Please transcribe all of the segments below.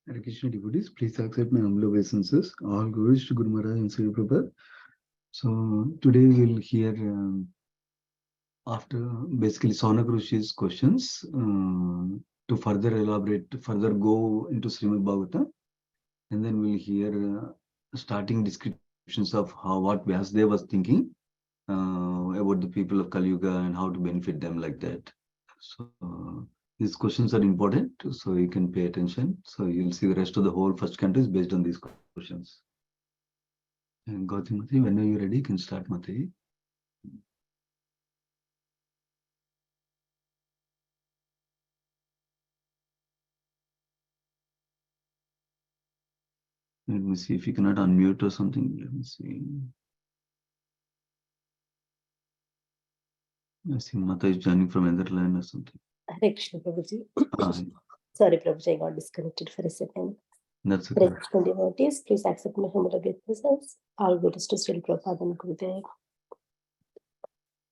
Hare Krishna devotees, please accept my humble obeisances. All glories to Guru Maharaj and Sri Prabhupada. So today we'll hear after basically Sonak Rishi's questions to further elaborate, further go into Srimad Bhagavatam, and then we'll hear starting descriptions of how what Vyasdev was thinking about the people of Kali Yuga and how to benefit them like that. So these questions are important, so you can pay attention. So you'll see the rest of the whole first canto is based on these questions. And Gautam Mati, whenever you're ready, you can start, Mati. Let me see if you cannot unmute or something. Let me see. I see Mata is joining from Netherlands or something. Hare Krishna, Prabhuji. Ah, Sorry, Prabhuji, I got disconnected for a second. that's okay. Hare Krishna devotees, please accept my humble obeisances. All glories to Srila Prabhupada and Gurudev.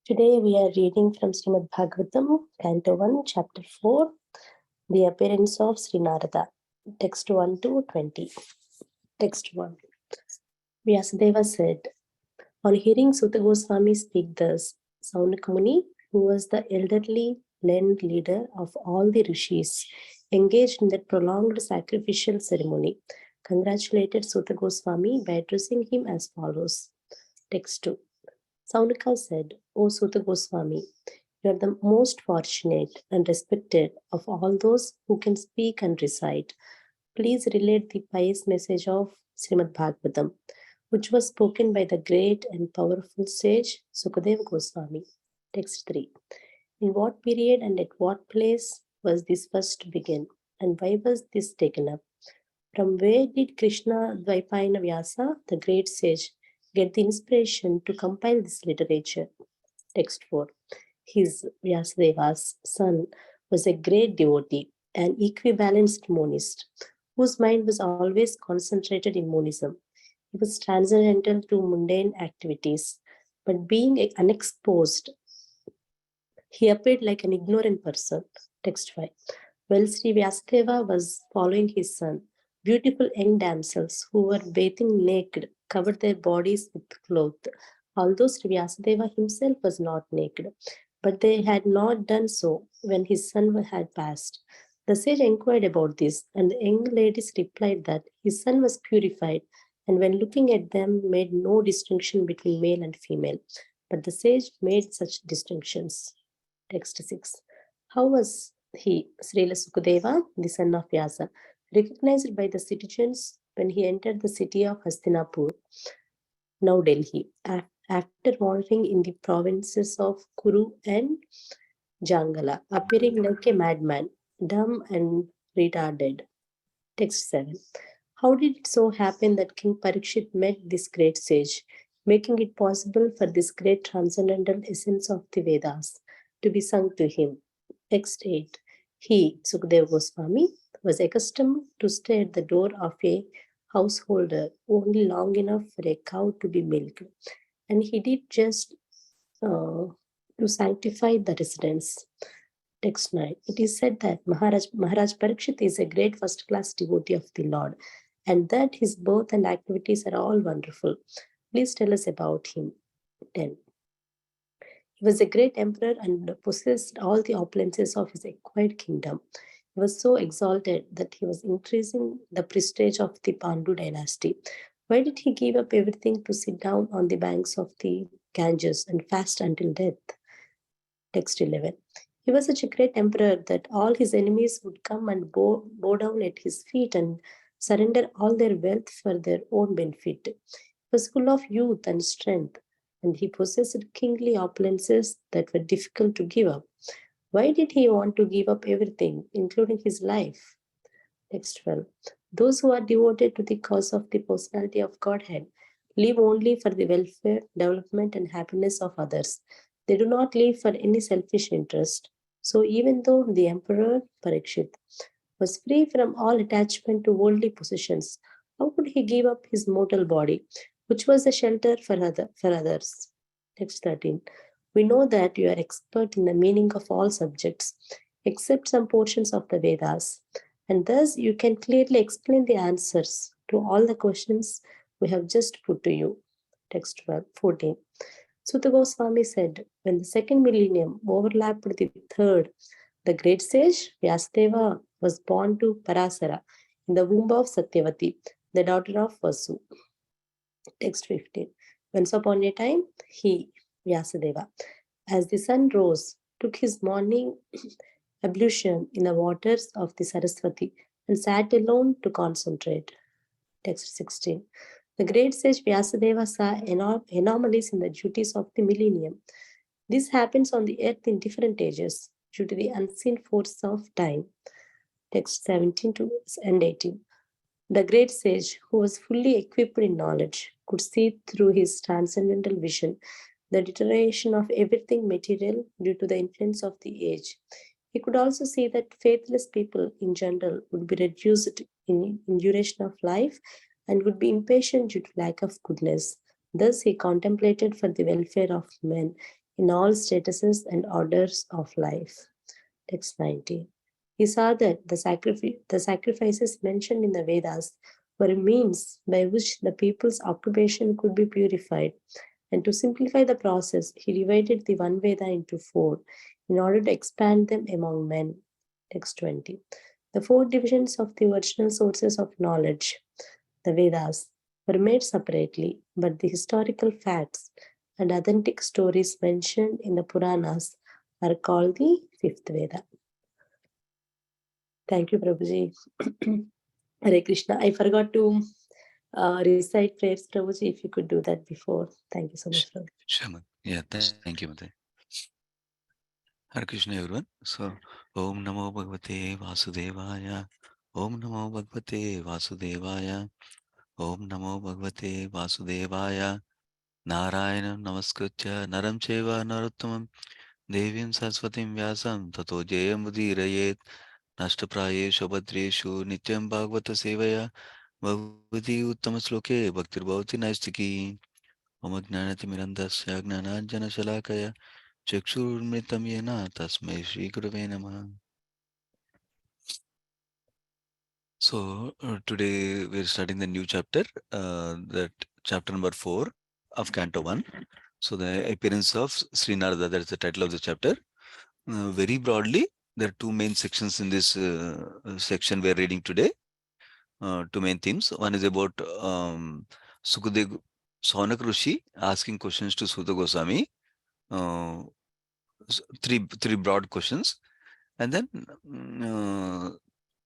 Today we are reading from Srimad Bhagavatam, Canto 1, Chapter 4, The Appearance of Sri Narada, Text 1 to 20. Text 1. Vyasadeva said, on hearing Sutta Goswami speak thus, Saunaka Muni, who was the elderly learned leader of all the rishis engaged in that prolonged sacrificial ceremony, congratulated Sutta Goswami by addressing him as follows. Text 2. Saunaka said, O Sutta Goswami, you are the most fortunate and respected of all those who can speak and recite. Please relate the pious message of Srimad Bhagavatam, which was spoken by the great and powerful sage Sukadeva Goswami. Text 3. In what period and at what place was this first begin, and why was this taken up? From where did Krishna Dvaipayana Vyasa, the great sage, get the inspiration to compile this literature? Text 4. His, Vyasadeva's son, was a great devotee, an equibalanced monist, whose mind was always concentrated in monism. He was transcendental to mundane activities, but being unexposed, he appeared like an ignorant person. Text 5. While Sri Vyasadeva was following his son, beautiful young damsels who were bathing naked covered their bodies with cloth, although Sri Vyasadeva himself was not naked. But they had not done so when his son had passed. The sage inquired about this, and the young ladies replied that his son was purified, and when looking at them, made no distinction between male and female. But the sage made such distinctions. Text 6. How was he, Srila Sukadeva, the son of Vyasa, recognized by the citizens when he entered the city of Hastinapur, now Delhi, after wandering in the provinces of Kuru and Jangala, appearing like a madman, dumb and retarded. Text 7. How did it so happen that King Parikshit met this great sage, making it possible for this great transcendental essence of the Vedas to be sung to him? Text 8. He, Sukadeva Goswami, was accustomed to stay at the door of a householder only long enough for a cow to be milked, and he did just to sanctify the residence. Text 9. It is said that Maharaj Parikshit is a great first-class devotee of the Lord, and that his birth and activities are all wonderful. Please tell us about him. 10. He was a great emperor and possessed all the opulences of his acquired kingdom. He was so exalted that he was increasing the prestige of the Pandu dynasty. Why did he give up everything to sit down on the banks of the Ganges and fast until death? Text 11. He was such a great emperor that all his enemies would come and bow down at his feet and surrender all their wealth for their own benefit. He was full of youth and strength, and he possessed kingly opulences that were difficult to give up. Why did he want to give up everything, including his life? Text 12. Those who are devoted to the cause of the personality of Godhead live only for the welfare, development, and happiness of others. They do not live for any selfish interest. So even though the Emperor Parikshit was free from all attachment to worldly possessions, how could he give up his mortal body, which was a shelter for others? Text 13. We know that you are expert in the meaning of all subjects, except some portions of the Vedas, and thus you can clearly explain the answers to all the questions we have just put to you. Text 14. Sutta Goswami said, when the second millennium overlapped with the third, the great sage Vyasadeva was born to Parasara in the womb of Satyavati, the daughter of Vasu. Text 15. Once upon a time, he, Vyasadeva, as the sun rose, took his morning ablution in the waters of the Saraswati and sat alone to concentrate. Text 16. The great sage Vyasadeva saw anomalies in the duties of the millennium. This happens on the earth in different ages due to the unseen force of time. Text 17 to and 18. The great sage, who was fully equipped in knowledge, could see through his transcendental vision the deterioration of everything material due to the influence of the age. He could also see that faithless people in general would be reduced in duration of life and would be impatient due to lack of goodness. Thus, he contemplated for the welfare of men in all statuses and orders of life. Text 19. He saw that the sacrifices mentioned in the Vedas were a means by which the people's occupation could be purified. And to simplify the process, he divided the one Veda into four in order to expand them among men. Text 20. The four divisions of the original sources of knowledge, the Vedas, were made separately, but the historical facts and authentic stories mentioned in the Puranas are called the fifth Veda. Thank you, Prabhuji. Hare Krishna. I forgot to recite prayers, Prabhuji, if you could do that before. Thank you so much, Prabhuji. Sure, Mother. Yeah, thank you, Mother. Hare Krishna, everyone. So, Om Namo Bhagavate Vasudevaya. Om Namo Bhagavate Vasudevaya. Om Namo Bhagavate Vasudevaya. Narayana Namaskritya Naram Cheva Narottamam Devim Saraswatim Vyasam Tato Jayam Udirayet Nashtaprayeshu Abhadreshu Nityam Bhagavata Sevaya Bhavati Uttama Sloke Bhaktir Bhavati Naistiki Om Jnanatimirandasya Gnananjana Shalakaya Chakshurmritam Yena Tasmai Shri Gurave Namaha. So today we're starting the new chapter, that chapter number 4 of Canto 1. So the appearance of Srinarada, that's the title of the chapter. Very broadly, there are two main sections in this section we're reading today. Two main themes. One is about Sukadev Sonak Rishi asking questions to Sutta Goswami. Three broad questions. And then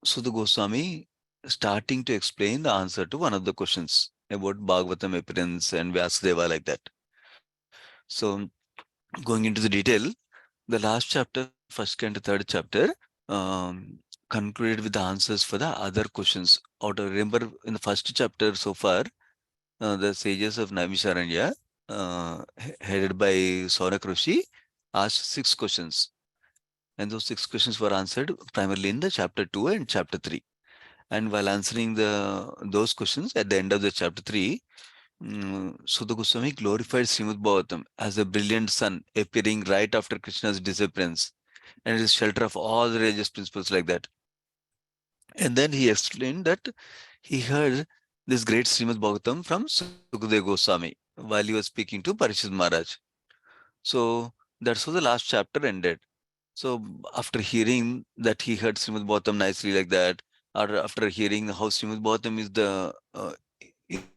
Sutta Goswami starting to explain the answer to one of the questions about Bhagavatam appearance and Vyasadeva, like that. So going into the detail, the last chapter, first and third chapter, concluded with the answers for the other questions. Remember, in the first chapter so far, the sages of Naimisharanya, headed by Saurak Rishi, asked 6 questions. And those 6 questions were answered primarily in the chapter 2 and chapter 3. And while answering those questions at the end of the chapter 3, Sutta Goswami glorified Srimad Bhagavatam as a brilliant sun appearing right after Krishna's disappearance, and it is shelter of all the religious principles, like that. And then he explained that he heard this great Srimad Bhagavatam from Sukadeva Goswami while he was speaking to Parishad Maharaj. So that's how the last chapter ended. So after hearing that he heard Srimad Bhagavatam nicely like that, or after hearing how Srimad Bhagavatam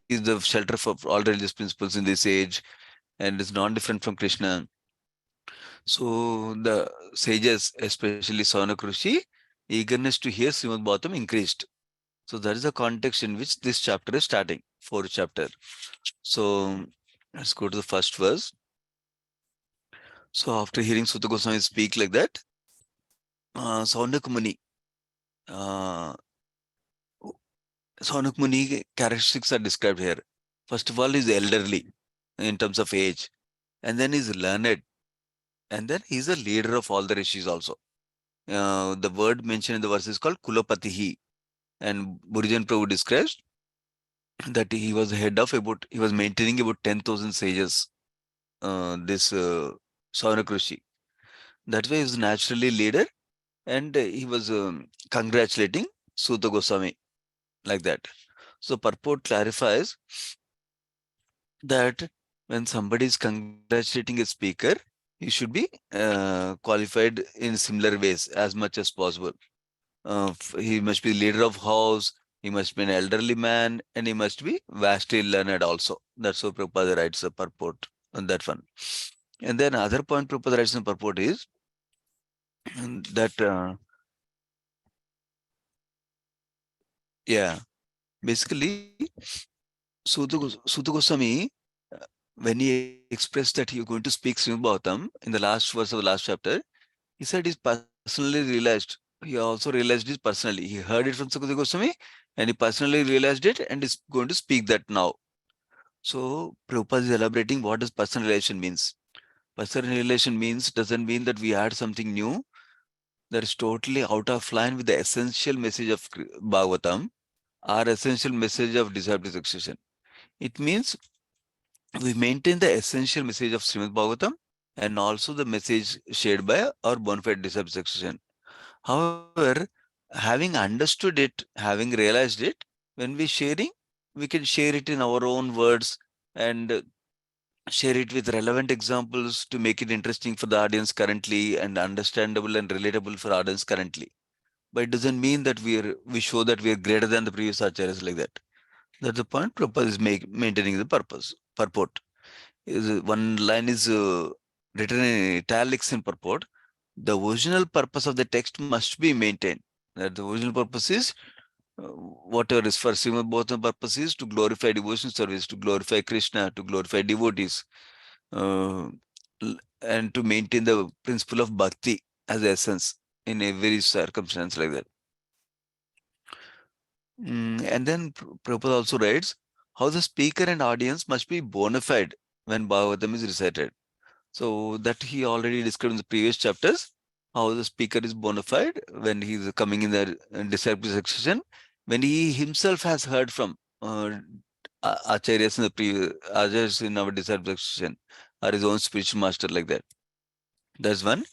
is the shelter for all religious principles in this age, and is non-different from Krishna. So the sages, especially Saunak Rishi, eagerness to hear Srimad Bhagavatam increased. So that is the context in which this chapter is starting, 4th chapter. So let's go to the first verse. So after hearing Sutta Goswami speak like that, Saunak Muni, Saunak Muni characteristics are described here. First of all, he's elderly in terms of age, and then he's learned, and then he's a leader of all the rishis also. The word mentioned in the verse is called Kulapatihi, and Burijan Prabhu describes that he was he was maintaining about 10,000 sages, this Saunak Rishi. That's why he was naturally leader, and he was congratulating Suta Goswami, like that. So purport clarifies that when somebody is congratulating a speaker, he should be qualified in similar ways as much as possible. He must be leader of house, he must be an elderly man, and he must be vastly learned also. That's what Prabhupada writes the purport on that one. And then other point Prabhupada writes in the purport is that, yeah, basically, Suta Goswami, uh, when he expressed that he was going to speak Srimad Bhagavatam in the last verse of the last chapter, he said he's personally realized. He also realized this personally. He heard it from Sukadeva Goswami and he personally realized it and is going to speak that now. So Prabhupada is elaborating what does personal relation means. Personal relation means doesn't mean that we add something new that is totally out of line with the essential message of Bhagavatam or essential message of disciple succession. It means we maintain the essential message of Srimad Bhagavatam and also the message shared by our bona fide disciple succession. However, having understood it, having realized it, when we sharing, we can share it in our own words and share it with relevant examples to make it interesting for the audience currently and understandable and relatable for audience currently. But it doesn't mean that we show that we are greater than the previous acharyas like that. That's the point. Prabhupada is maintaining the purport. One line is written in italics in purport. The original purpose of the text must be maintained. That the original purpose is whatever is for Srimad Bhagavatam purpose is to glorify devotion service, to glorify Krishna, to glorify devotees, uh, and to maintain the principle of bhakti as the essence in every circumstance like that. And then Prabhupada also writes how the speaker and audience must be bona fide when Bhagavatam is recited. So that he already described in the previous chapters, how the speaker is bona fide when he is coming in the disciple succession, when he himself has heard from acharyas in the previous acharyas in our disciple succession, or his own spiritual master like that. That's one.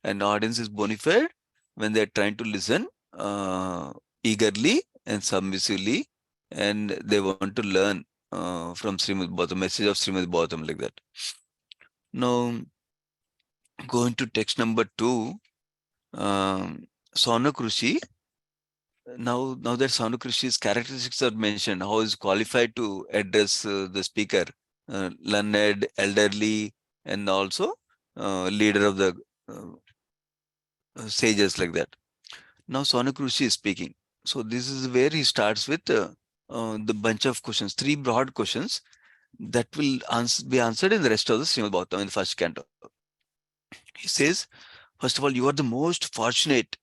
And the audience is bona fide when they're trying to listen eagerly and submissively, and they want to learn from Srimad Bhagavatam, message of Srimad Bhagavatam like that. Now, going to text number 2, Sonak Rishi. Now that Sonak Rishi's characteristics are mentioned, how is qualified to address the speaker, learned, elderly, and also leader of the sages like that. Now Sonak Rishi is speaking. So this is where he starts with the bunch of questions, 3 broad questions that will be answered in the rest of the Srimad Bhagavatam in the first canto. He says, first of all, you are the most fortunate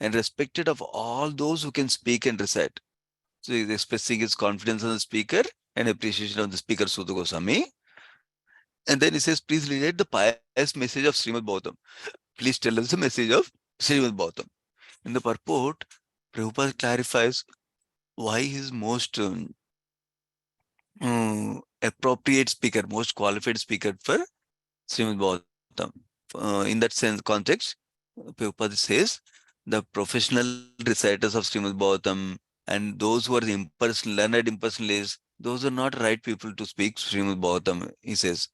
and respected of all those who can speak and recite. So he's expressing his confidence on the speaker and appreciation of the speaker Suta Goswami. And then he says, please relate the pious message of Srimad Bhagavatam. Please tell us the message of Srimad Bhagavatam. In the purport, Prabhupada clarifies why he is most appropriate speaker, most qualified speaker for Srimad Bhagavatam. In that sense, context, Prabhupada says the professional reciters of Srimad Bhagavatam and those who are the learned impersonalists, those are not right people to speak Srimad Bhagavatam, he says,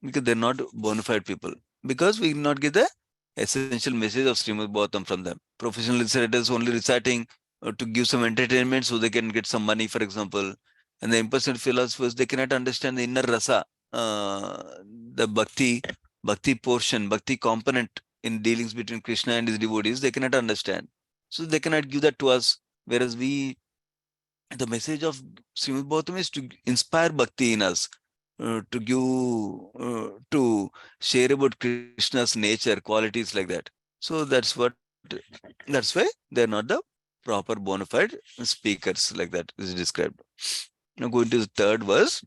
because they're not bona fide people. Because we will not get the essential message of Srimad Bhagavatam from them. Professional reciters only reciting to give some entertainment so they can get some money, for example. And the impersonal philosophers, they cannot understand the inner rasa, the bhakti portion, bhakti component in dealings between Krishna and his devotees, they cannot understand. So they cannot give that to us. Whereas the message of Srimad Bhagavatam is to inspire bhakti in us, to give, to share about Krishna's nature, qualities like that. So that's why they're not the proper bona fide speakers like that is described. Now going to the third verse.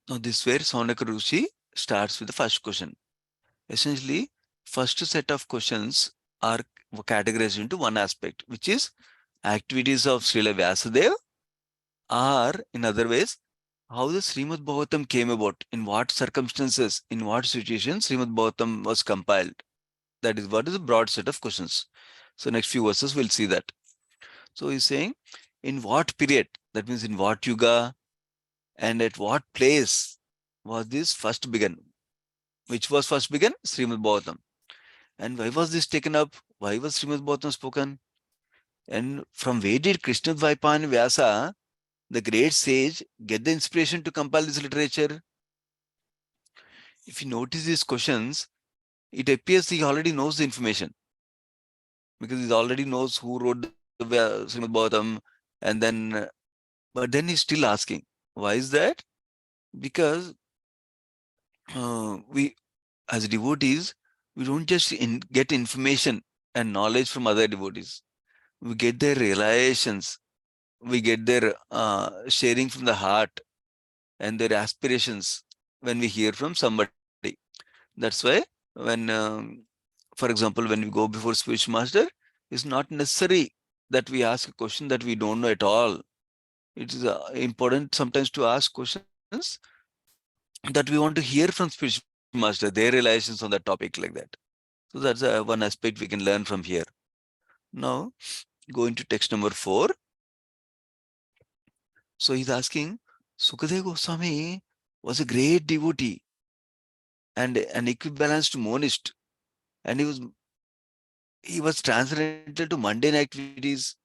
Now this where Sonaka Rishi starts with the first question. Essentially, first set of questions are categorized into one aspect, which is activities of Srila Vyasadeva, or in other ways, how the Srimad Bhagavatam came about, in what circumstances, in what situations Srimad Bhagavatam was compiled. That is what is a broad set of questions. So next few verses we'll see that. So he's saying, in what period, that means in what yuga and at what place was this first begun? Which was first begun? Srimad Bhagavatam. And why was this taken up? Why was Srimad Bhagavatam spoken? And from where did Krishna Dvaipan Vyasa, the great sage, get the inspiration to compile this literature? If you notice these questions, it appears he already knows the information, because he already knows who wrote the Srimad Bhagavatam, and then, but then he's still asking. Why is that? Because we, as devotees, we don't just get information and knowledge from other devotees. We get their realizations, we get their sharing from the heart and their aspirations when we hear from somebody. That's why when, for example, when we go before spiritual master, it's not necessary that we ask a question that we don't know at all. It is important sometimes to ask questions that we want to hear from spiritual master, their realizations on that topic, like that. So that's one aspect we can learn from here. Now, going to text number 4. So he's asking, Sukadeva Goswami was a great devotee and an equibalanced monist, and he was transcendental to mundane activities,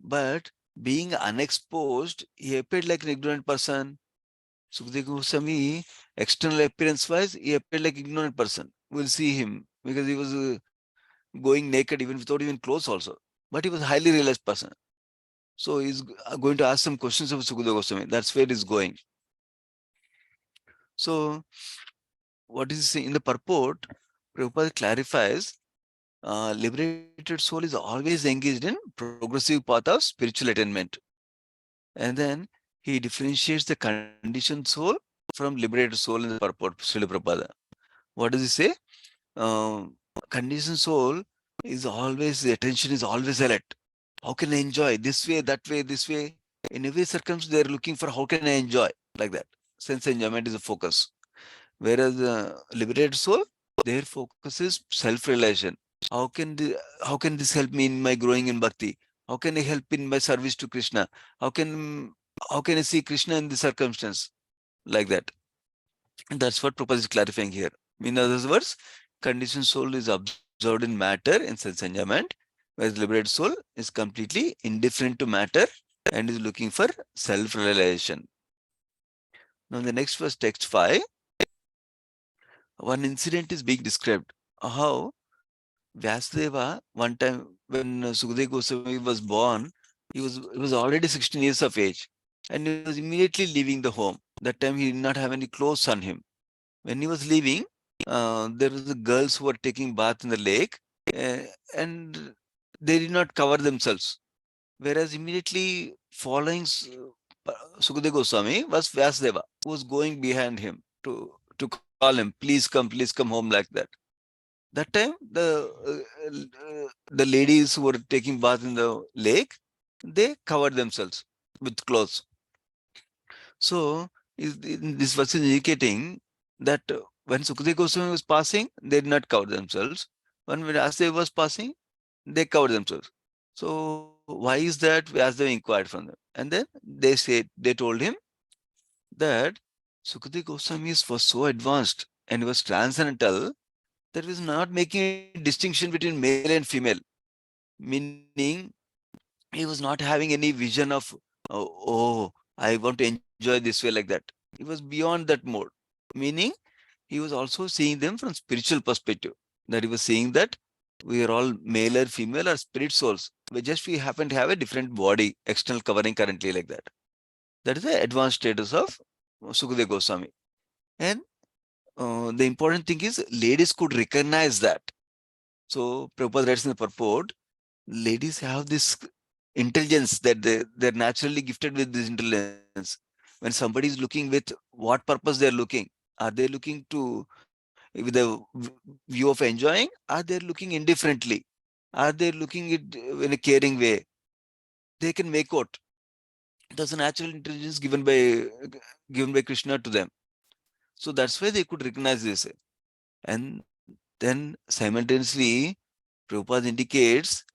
but being unexposed, he appeared like an ignorant person. Sukadeva Goswami, external appearance wise, he appeared like ignorant person. We'll see him because he was going naked even without even clothes also. But he was a highly realized person. So he's going to ask some questions of Sukadeva Goswami. That's where he's going. So what is in the purport, Prabhupada clarifies, liberated soul is always engaged in progressive path of spiritual attainment. And then he differentiates the conditioned soul from liberated soul in the purport, Srila Prabhupada. What does he say? Conditioned soul is always, the attention is always alert. How can I enjoy this way, that way, this way? In every circumstance, they're looking for how can I enjoy, like that. Sense enjoyment is a focus. Whereas the liberated soul, their focus is self-realization. How can how can this help me in my growing in bhakti? How can I help in my service to Krishna? How can how can I see Krishna in this circumstance? Like that. And that's what Prabhupada is clarifying here. In other words, conditioned soul is absorbed in matter in sense enjoyment, whereas liberated soul is completely indifferent to matter and is looking for self-realization. Now the next was text 5. One incident is being described. How Vyasdeva, one time when Sukadeva Goswami was born, he was already 16 years of age, and he was immediately leaving the home. That time he did not have any clothes on him. When he was leaving, there was the girls who were taking bath in the lake, uh, and they did not cover themselves. Whereas immediately following Sukadeva Goswami was Vyasdeva, who was going behind him to call him, please come home, like that. That time, the ladies who were taking bath in the lake, they covered themselves with clothes. So this verse is indicating that when Sukadeva Goswami was passing, they did not cover themselves. When Vyasdeva was passing, they covered themselves. So why is that? Vyasdeva inquired from them, and then they told him that Sukadeva Goswami was so advanced and he was transcendental that was not making a distinction between male and female, meaning he was not having any vision of, oh, I want to enjoy this way, like that. He was beyond that mode, meaning he was also seeing them from spiritual perspective, that he was seeing that we are all male or female or spirit souls. We happen to have a different body, external covering currently, like that. That is the advanced status of Sukadeva Goswami. And the important thing is ladies could recognize that. So Prabhupada writes in the purport, ladies have this intelligence that they're naturally gifted with this intelligence. When somebody is looking with what purpose they're looking, are they looking to with a view of enjoying? Are they looking indifferently? Are they looking it in a caring way? They can make out. There's a natural intelligence given by Krishna to them. So that's why they could recognize this. And then simultaneously, Prabhupada indicates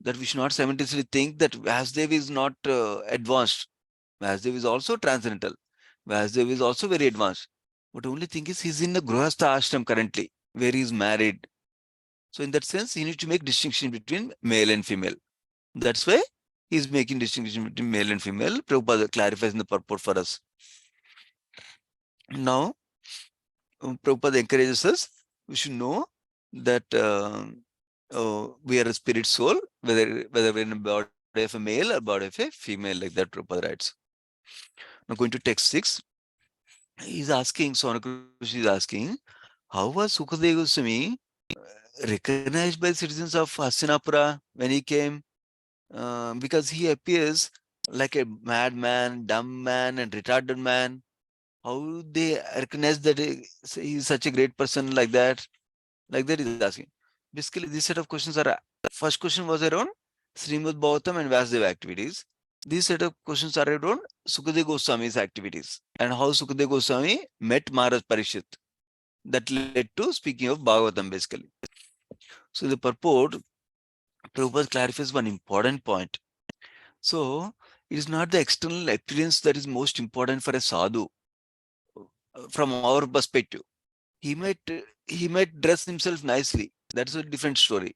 that we should not simultaneously think that Vasudev is not advanced. Vasudev is also transcendental. Vasudev is also very advanced. But the only thing is he's in the Grihastha ashram currently, where he is married. So in that sense, he needs to make distinction between male and female. That's why he's making distinction between male and female. Prabhupada clarifies in the purport for us. Now, Prabhupada encourages us, we should know that we are a spirit soul, whether we're in the body of a male or body of a female, like that Prabhupada writes. Now going to text 6, he's asking, Sonakrushi is asking, how was Sukadeva Goswami recognized by citizens of Hastinapura when he came? Because he appears like a madman, dumb man, and retarded man. How they recognize that he is such a great person like that? Like that is asking. Basically, this set of questions are, first question was around Srimad Bhagavatam and Vasudeva activities. These set of questions are around Sukadeva Goswami's activities and how Sukadeva Goswami met Maharaj Parishit. That led to speaking of Bhagavatam basically. So the purport, Prabhupada clarifies one important point. So it is not the external appearance that is most important for a sadhu from our perspective. He might dress himself nicely. That's a different story.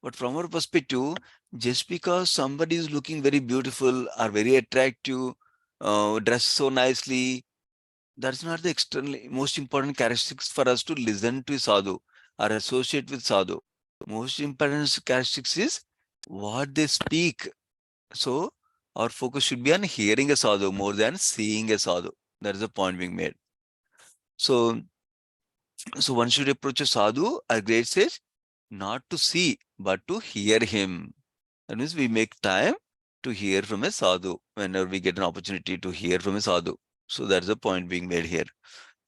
But from our perspective, just because somebody is looking very beautiful or very attractive, dressed so nicely, that's not the external most important characteristics for us to listen to sadhu or associate with sadhu. Most important characteristics is what they speak. So our focus should be on hearing a sadhu more than seeing a sadhu. That is the point being made. So one should approach a sadhu or great sage not to see, but to hear him. That means we make time to hear from a sadhu whenever we get an opportunity to hear from a sadhu. So that's the point being made here.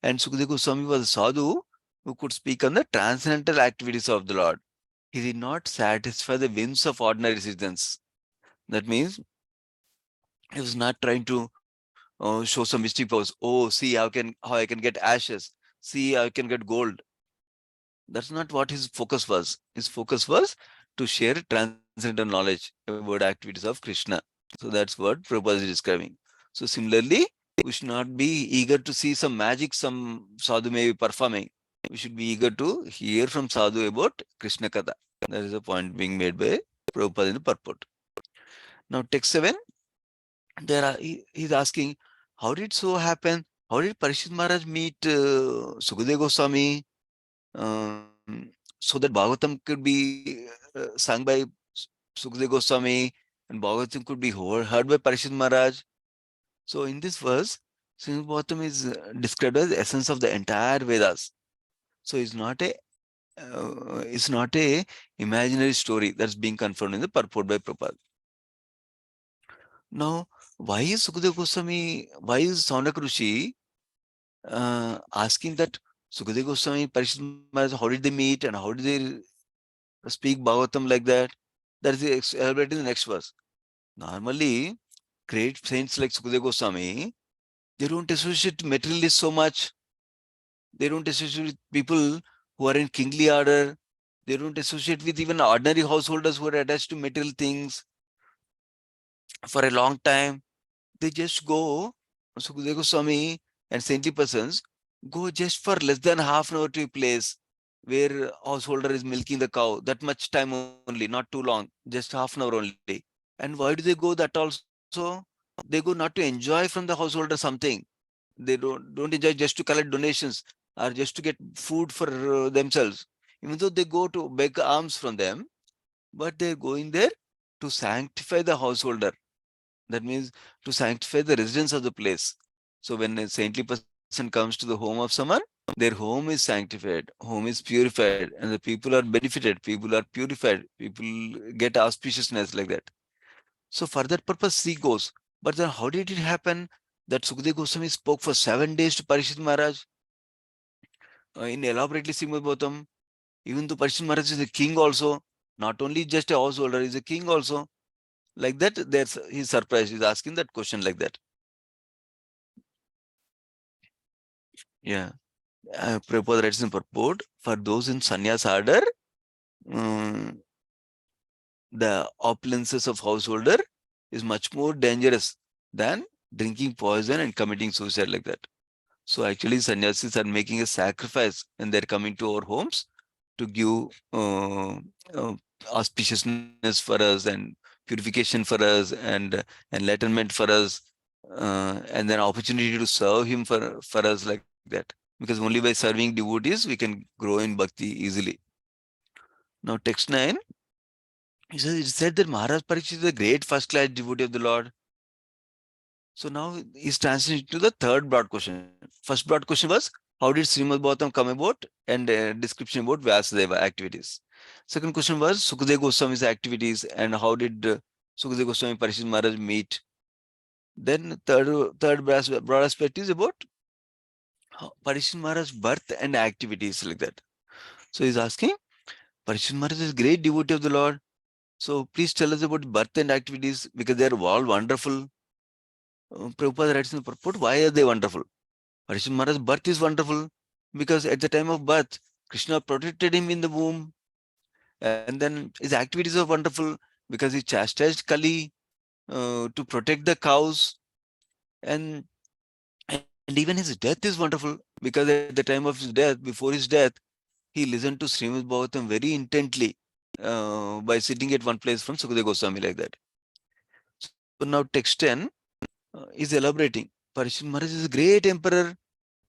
And Sukadeva Goswami was a sadhu who could speak on the transcendental activities of the Lord. He did not satisfy the whims of ordinary citizens. That means he was not trying to show some mystic pose. Oh, see how I can get ashes. See how I can get gold. That's not what his focus was. His focus was to share transcendental knowledge about activities of Krishna. So that's what Prabhupada is describing. So similarly, we should not be eager to see some magic some sadhu may be performing. We should be eager to hear from sadhu about Krishna Katha. That is the point being made by Prabhupada in the purport. Now text 7, he's asking, how did so happen? How did Parishit Maharaj meet Sukadeva Goswami? So that Bhagavatam could be sung by Sukadeva Goswami and Bhagavatam could be heard by Parishit Maharaj. So in this verse, Srimad Bhagavatam is described as the essence of the entire Vedas. So it's not a imaginary story that's being confirmed in the purport by Prabhupada. Now, why is Sukadeva Goswami, why is Saunak Rishi asking that Sukadeva Goswami, Parishit Maharaj, how did they meet and how did they speak Bhagavatam like that? That is elaborated in the next verse. Normally, great saints like Sukadeva Goswami, they don't associate materialists so much. They don't associate with people who are in kingly order. They don't associate with even ordinary householders who are attached to material things for a long time. They just go, Sukadeva Goswami and saintly persons go just for less than half an hour to a place where householder is milking the cow. That much time only, not too long, just half an hour only. And why do they go that also? They go not to enjoy from the householder something. They don't enjoy just to collect donations or just to get food for themselves. Even though they go to beg alms from them, but they're going there to sanctify the householder. That means to sanctify the residents of the place. So when a saintly person comes to the home of someone, their home is sanctified, home is purified, and the people are benefited, people are purified, people get auspiciousness like that. So for that purpose, he goes. But then how did it happen that Sukadeva Goswami spoke for 7 days to Parishit Maharaj in elaborately Srimad Bhagavatam? Even though Parishit Maharaj is a king also, not only just a householder, he's a king also. Like that, he's surprised. He's asking that question like that. Yeah. Prabhupada writes in purport, for those in sannyas order, um, the opulences of householder is much more dangerous than drinking poison and committing suicide like that. So actually, sannyasis are making a sacrifice when they're coming to our homes to give uh, auspiciousness for us and purification for us and enlightenment for us, and then opportunity to serve him for us like that. Because only by serving devotees we can grow in bhakti easily. Now, text 9, it said that Maharaj Parikshit is a great first class devotee of the Lord. So now he's transitioning to the third broad question. First broad question was, how did Srimad Bhagavatam come about, and description about Vyasadeva activities. Second question was Sukadeva Goswami's activities and how did Sukadeva Goswami Parishit Maharaj meet. Then third broad aspect is about Parishit Maharaj's birth and activities like that. So he's asking, Parishit Maharaj is a great devotee of the Lord. So please tell us about birth and activities because they are all wonderful. Prabhupada writes in the purport, why are they wonderful? Parishit Maharaj's birth is wonderful because at the time of birth, Krishna protected him in the womb. And then his activities are wonderful because he chastised Kali to protect the cows. And, and even his death is wonderful because at the time of his death, before his death, he listened to Srimad Bhagavatam very intently by sitting at one place from Sukadeva Goswami like that. So now text 10 is elaborating. Parishit Maharaj is a great emperor.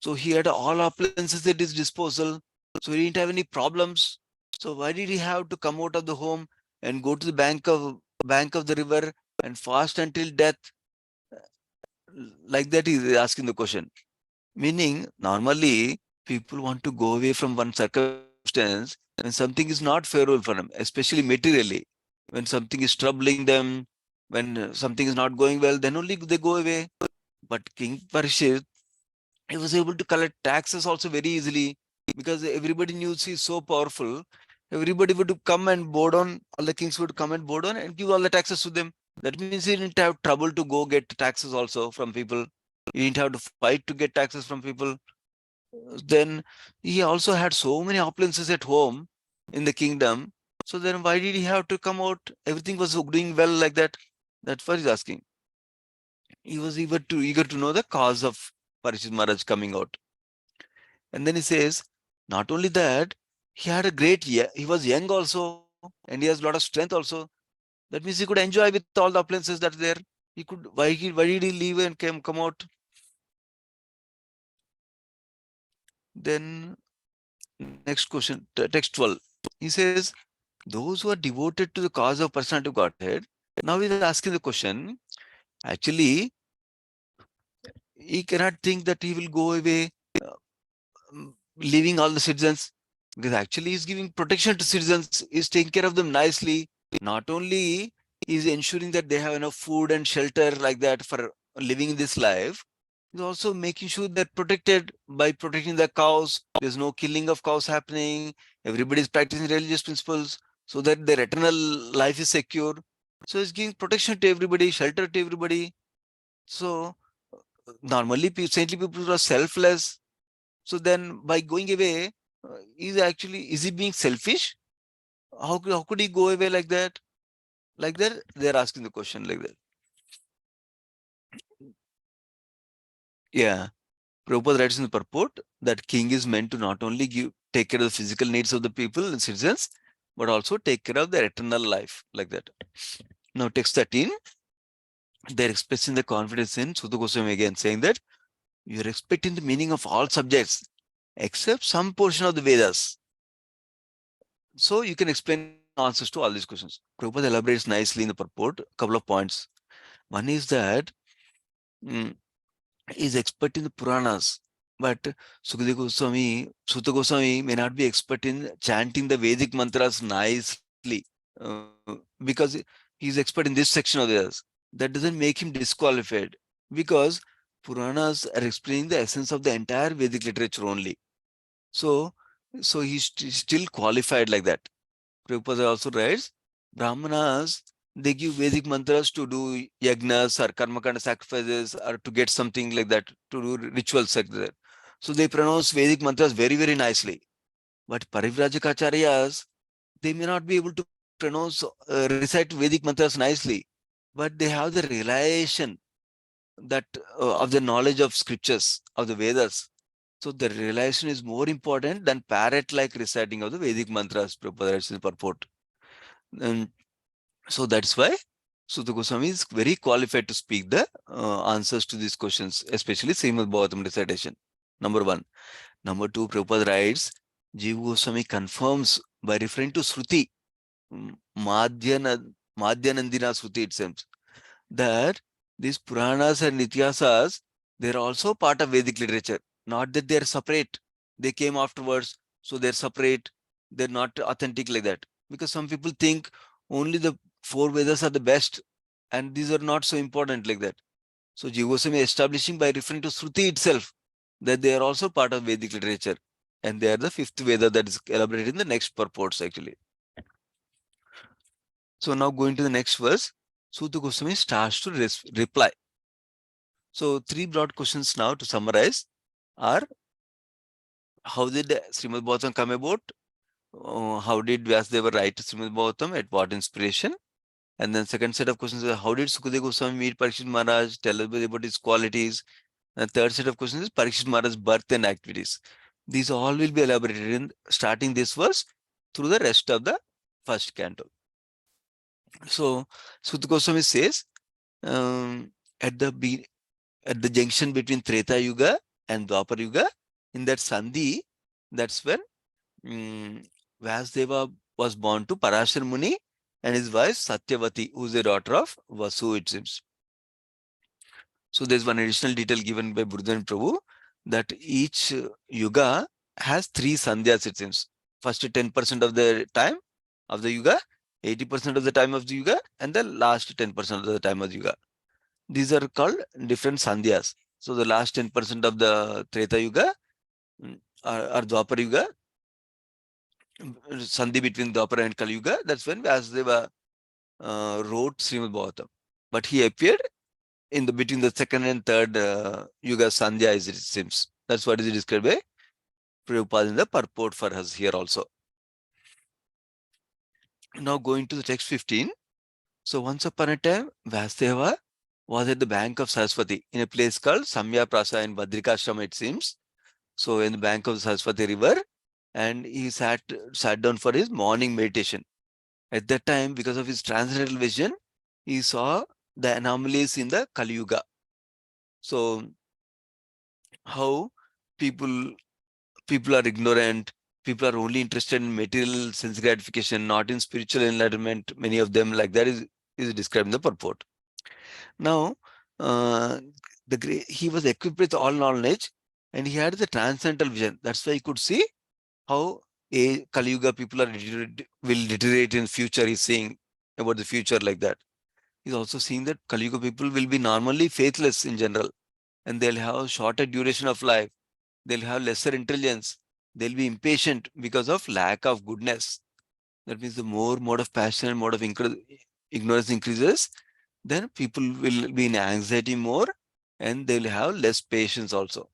So he had all appliances at his disposal. So he didn't have any problems. So why did he have to come out of the home and go to the bank of the river and fast until death? Like that, he is asking the question. Meaning, normally people want to go away from one circumstance when something is not favorable for them, especially materially. When something is troubling them, when something is not going well, then only they go away. But King Parishit, he was able to collect taxes also very easily because everybody knew he's so powerful. Everybody would come and bow down, all the kings would come and bow down and give all the taxes to them. That means he didn't have trouble to go get taxes also from people. He didn't have to fight to get taxes from people. Then he also had so many opulences at home in the kingdom. So then why did he have to come out? Everything was doing well like that. That's what he's asking. He was eager to know the cause of Parishit Maharaj coming out. And then he says, not only that, he had a he was young also, and he has a lot of strength also. That means he could enjoy with all the appliances that are there. He could, why did he leave and come out? Then next question, text 12. He says, those who are devoted to the cause of personality of Godhead, now he's asking the question, actually, he cannot think that he will go away leaving all the citizens, because actually he's giving protection to citizens, he's taking care of them nicely. Not only is ensuring that they have enough food and shelter like that for living in this life, he's also making sure they're protected by protecting the cows. There's no killing of cows happening. Everybody's practicing religious principles so that their eternal life is secure. So he's giving protection to everybody, shelter to everybody. So normally saintly people are selfless. So then by going away, is he being selfish? How could he go away like that? Like that, they're asking the question like that. Yeah. Prabhupada writes in the purport that king is meant to not only take care of the physical needs of the people and citizens, but also take care of their eternal life like that. Now, text 13, they're expressing the confidence in Sutta Goswami again, saying that you're expecting the meaning of all subjects except some portion of the Vedas. So you can explain answers to all these questions. Prabhupada elaborates nicely in the purport, a couple of points. One is that is expert in the Puranas, but Sukadeva Goswami, Sutta Goswami may not be expert in chanting the Vedic mantras nicely because he's expert in this section of theirs. That doesn't make him disqualified because Puranas are explaining the essence of the entire Vedic literature only. So he's still qualified like that. Prabhupada also writes, Brahmanas, they give Vedic mantras to do yagnas or karmakanda sacrifices or to get something like that, to do rituals like that. So they pronounce Vedic mantras very, very nicely. But Parivrajakacharyas, they may not be able to recite Vedic mantras nicely, but they have the realization that of the knowledge of scriptures, of the Vedas. So the realization is more important than parrot-like reciting of the Vedic mantras, Prabhupada writes in the purport. And so that's why Sutta Goswami is very qualified to speak the answers to these questions, especially Srimad Bhagavatam recitation. Number one. Number two, Prabhupada writes, Jiva Goswami confirms by referring to Shruti, Madhyana, Madhyanandina Shruti itself, that these Puranas and Ityasas, they're also part of Vedic literature. Not that they're separate. They came afterwards, so they're separate. They're not authentic like that. Because some people think only the four Vedas are the best, and these are not so important like that. So Jiva Goswami establishing by referring to Shruti itself that they are also part of Vedic literature. And they are the fifth Veda that is elaborated in the next purports actually. So now going to the next verse, Sutta Goswami starts to reply. So three broad questions now to summarize are: how did Srimad Bhagavatam come about? How did Vyasadeva write Srimad Bhagavatam? At what inspiration? And then second set of questions is: how did Sukadeva Goswami meet Parikshit Maharaj? Tell us about his qualities. And the third set of questions is Parikshit Maharaj's birth and activities. These all will be elaborated in starting this verse through the rest of the first canto. So Sutta Goswami says, at the junction between Treta Yuga and Dwapar Yuga, in that Sandhi, that's when Vyasdeva was born to Parashar Muni and his wife Satyavati, who is a daughter of Vasu, it seems. So there's one additional detail given by Burdan Prabhu that each yuga has three sandhyas, it seems. First 10% of the time of the yuga, 80% of the time of the yuga, and the last 10% of the time of the yuga. These are called different sandhyas. So the last 10% of the Treta Yuga or Dwapar Yuga, Sandhi between Dwapara and Kali Yuga, that's when Vyasdeva wrote Srimad Bhagavatam. But he appeared in the between the second and third Yuga Sandhya, as it seems. That's what is described by Prabhupada in the purport for us here also. Now going to the text 15. So once upon a time, Vyasdeva was at the bank of Saraswati in a place called Samya Prasa in Badrikashrama, it seems. So in the bank of the Saraswati river, and he sat down for his morning meditation. At that time, because of his transcendental vision, he saw the anomalies in the Kali Yuga. So how people are ignorant, people are only interested in material sense gratification, not in spiritual enlightenment. Many of them like that is described in the purport. Now, he was equipped with all knowledge and he had the transcendental vision. That's why he could see how Kali Yuga people will deteriorate in future. He's seeing about the future like that. He's also seeing that Kali Yuga people will be normally faithless in general, and they'll have shorter duration of life. They'll have lesser intelligence. They'll be impatient because of lack of goodness. That means the more mode of passion and mode of ignorance increases, then people will be in anxiety more and they'll have less patience also.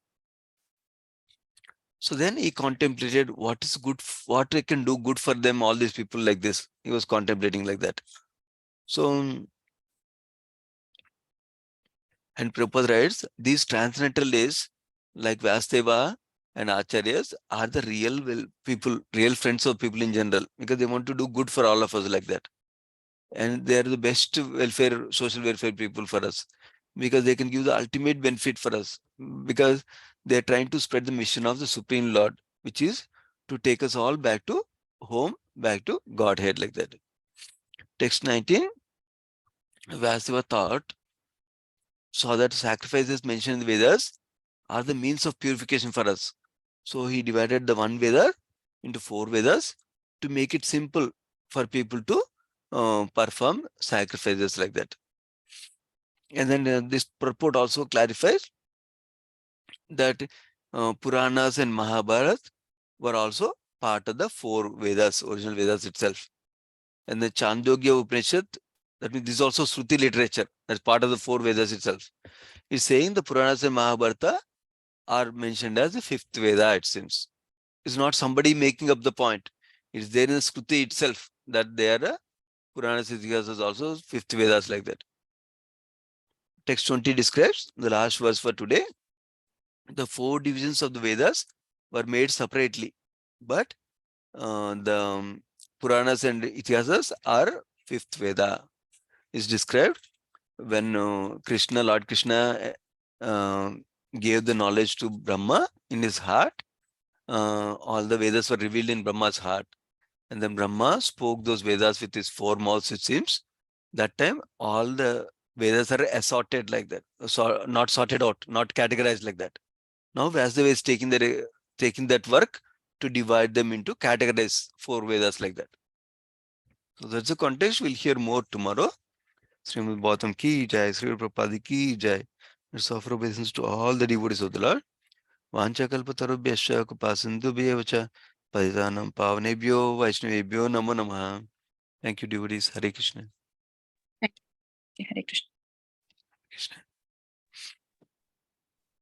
So then he contemplated what is good, what I can do good for them, all these people like this. He was contemplating like that. So, and Prabhupada writes, these transcendental days like Vyasdeva and Acharyas are the real friends of people in general, because they want to do good for all of us like that. And they are the best social welfare people for us, because they can give the ultimate benefit for us, because they are trying to spread the mission of the Supreme Lord, which is to take us all back to home, back to Godhead like that. Text 19, Vyasdeva saw that sacrifices mentioned in the Vedas are the means of purification for us. So he divided the one Veda into 4 Vedas to make it simple for people to perform sacrifices like that. And then this purport also clarifies that Puranas and Mahabharata were also part of the 4 Vedas, original Vedas itself. And the Chandogya Upanishad, that means this is also Shruti literature, that's part of the 4 Vedas itself. It's saying the Puranas and Mahabharata are mentioned as the 5th Veda, it seems. It's not somebody making up the point. It's there in the Shruti itself that they are Puranas, Itihasas also fifth Vedas like that. Text 20 describes the last verse for today. The 4 divisions of the Vedas were made separately, but the Puranas and Itihasas are fifth Veda. Is described when Lord Krishna gave the knowledge to Brahma in his heart. All the Vedas were revealed in Brahma's heart. And then Brahma spoke those Vedas with his 4 mouths, it seems. That time, all the Vedas are assorted like that. So, not sorted out, not categorized like that. Now, Vyasdeva is taking that work to divide them into categorize 4 Vedas like that. So, that's the context. We'll hear more tomorrow. Srimad Bhagavatam ki jai, Sri Prabhupada ki jai. Let's offer obeisance to all the devotees of the Lord. Vancha kalpatarubhyascha kupasindubhyevacha paditanam pavanebhyo vaishnavebhyo namo namaha. Thank you, devotees. Hare Krishna. Thank you. Hare Krishna.